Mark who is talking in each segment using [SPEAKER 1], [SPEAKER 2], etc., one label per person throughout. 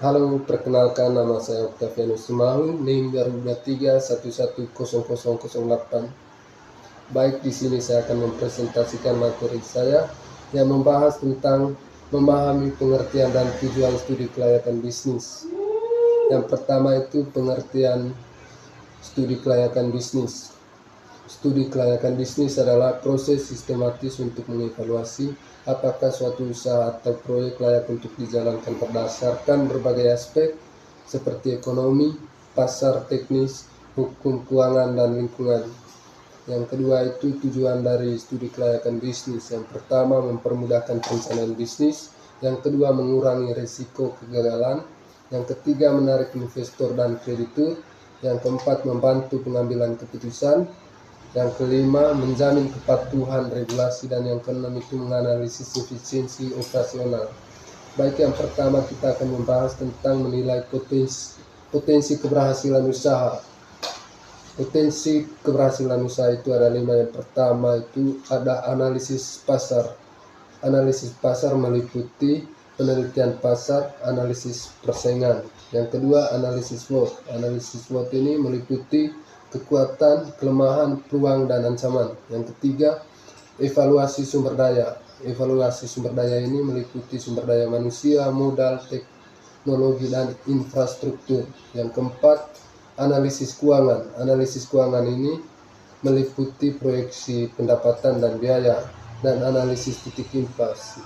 [SPEAKER 1] Halo, perkenalkan nama saya Octavianus Sumahu, NIM Garuda 3110008. Baik, di sini saya akan mempresentasikan materi saya yang membahas tentang memahami pengertian dan tujuan studi kelayakan bisnis. Yang pertama itu pengertian studi kelayakan bisnis. Studi kelayakan bisnis adalah proses sistematis untuk mengevaluasi apakah suatu usaha atau proyek layak untuk dijalankan berdasarkan berbagai aspek seperti ekonomi, pasar, teknis, hukum, keuangan, dan lingkungan. Yang kedua itu tujuan dari studi kelayakan bisnis. Yang pertama mempermudahkan perencanaan bisnis, yang kedua mengurangi risiko kegagalan, yang ketiga menarik investor dan kreditur, yang keempat membantu pengambilan keputusan, yang kelima menjamin kepatuhan regulasi, dan yang keenam itu menganalisis efisiensi operasional. Baik, yang pertama kita akan membahas tentang menilai potensi keberhasilan usaha. Potensi keberhasilan usaha itu ada 5. Yang pertama itu ada analisis pasar. Analisis pasar meliputi penelitian pasar, analisis persaingan. Yang kedua analisis SWOT. Analisis SWOT ini meliputi kekuatan, kelemahan, peluang, dan ancaman. Yang ketiga evaluasi sumber daya. Evaluasi sumber daya ini meliputi sumber daya manusia, modal, teknologi, dan infrastruktur. Yang keempat analisis keuangan. Analisis keuangan ini meliputi proyeksi pendapatan dan biaya, dan analisis titik impas.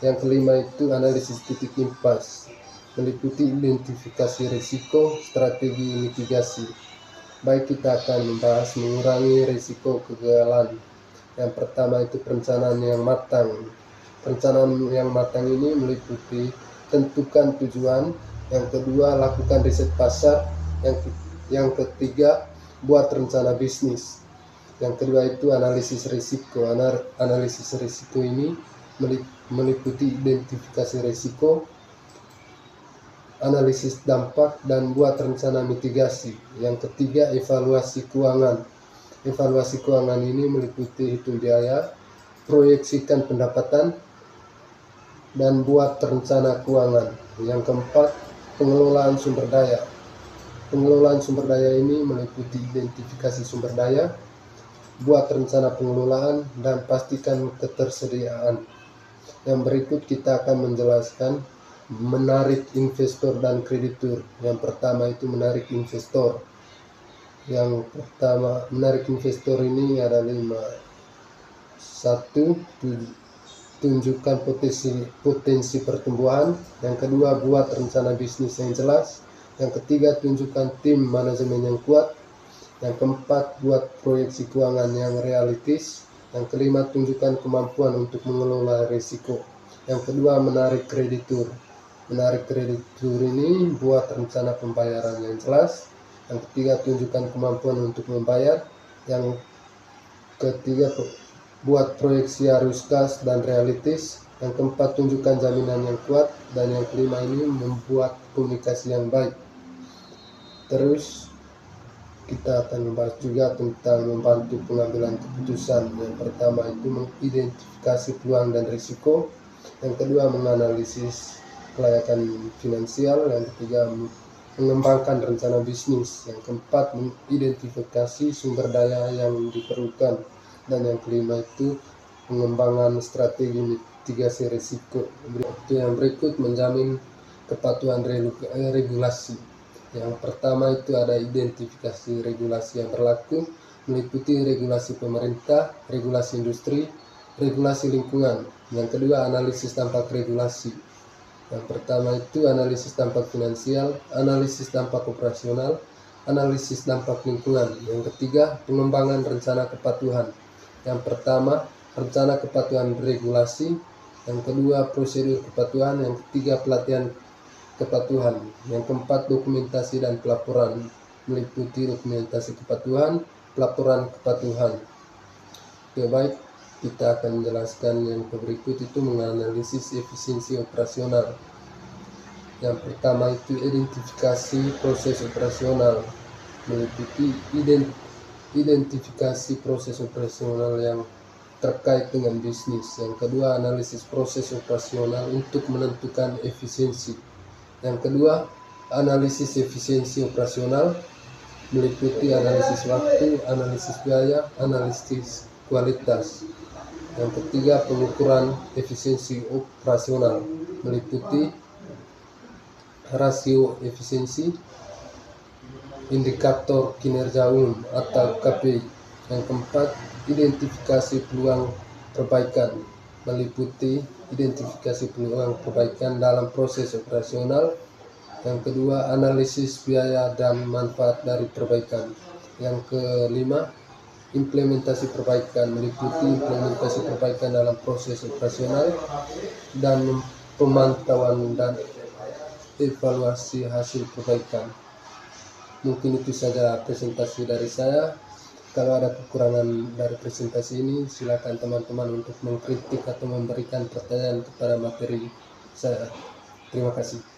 [SPEAKER 1] Yang kelima itu analisis titik impas, meliputi identifikasi risiko, strategi mitigasi. Baik, kita akan membahas mengurangi risiko kegagalan. Yang pertama itu perencanaan yang matang. Perencanaan yang matang ini meliputi tentukan tujuan, yang kedua lakukan riset pasar, yang ketiga buat rencana bisnis. Yang kedua itu analisis risiko. Analisis risiko ini meliputi identifikasi risiko, analisis dampak, dan buat rencana mitigasi. Yang ketiga evaluasi keuangan. Evaluasi keuangan ini meliputi hitung biaya, proyeksikan pendapatan, dan buat rencana keuangan. Yang keempat pengelolaan sumber daya. Pengelolaan sumber daya ini meliputi identifikasi sumber daya, buat rencana pengelolaan, dan pastikan ketersediaan. Yang berikut kita akan menjelaskan menarik investor dan kreditur. Yang pertama itu menarik investor. Yang pertama menarik investor ini ada 5. 1. Tunjukkan potensi pertumbuhan. Yang kedua buat rencana bisnis yang jelas. Yang ketiga tunjukkan tim manajemen yang kuat. Yang keempat buat proyeksi keuangan yang realistis. Yang kelima tunjukkan kemampuan untuk mengelola risiko. Yang kedua menarik kreditur. Menarik kreditur ini buat rencana pembayaran yang jelas. Yang ketiga tunjukkan kemampuan untuk membayar. Yang ketiga buat proyeksi arus kas dan realistis. Yang keempat tunjukkan jaminan yang kuat. Dan yang kelima ini membuat komunikasi yang baik. Terus kita akan membahas juga tentang membantu pengambilan keputusan. Yang pertama itu mengidentifikasi peluang dan risiko. Yang kedua menganalisis kelayakan finansial. Yang ketiga mengembangkan rencana bisnis. Yang keempat mengidentifikasi sumber daya yang diperlukan. Dan yang kelima itu pengembangan strategi mitigasi risiko. Yang berikut menjamin kepatuhan regulasi. Yang pertama itu ada identifikasi regulasi yang berlaku, meliputi regulasi pemerintah, regulasi industri, regulasi lingkungan. Yang kedua analisis dampak regulasi. Yang pertama itu analisis dampak finansial, analisis dampak operasional, analisis dampak lingkungan. Yang ketiga pengembangan rencana kepatuhan. Yang pertama rencana kepatuhan regulasi, yang kedua prosedur kepatuhan, yang ketiga pelatihan kepatuhan. Yang keempat dokumentasi dan pelaporan, meliputi dokumentasi kepatuhan, pelaporan kepatuhan. Oke, baik, kita akan menjelaskan yang berikut itu menganalisis efisiensi operasional. Yang pertama itu identifikasi proses operasional, meliputi identifikasi proses operasional yang terkait dengan bisnis. Yang kedua analisis proses operasional untuk menentukan efisiensi. Yang kedua, analisis efisiensi operasional meliputi analisis waktu, analisis biaya, analisis kualitas. Yang ketiga, pengukuran efisiensi operasional meliputi rasio efisiensi, indikator kinerja umum atau KPI. Yang keempat, identifikasi peluang perbaikan meliputi identifikasi peluang perbaikan dalam proses operasional. Yang kedua, analisis biaya dan manfaat dari perbaikan. Yang kelima, implementasi perbaikan meliputi implementasi perbaikan dalam proses operasional dan pemantauan dan evaluasi hasil perbaikan. Mungkin itu saja presentasi dari saya. Kalau ada kekurangan dari presentasi ini, silakan teman-teman untuk mengkritik atau memberikan pertanyaan kepada materi saya. Terima kasih.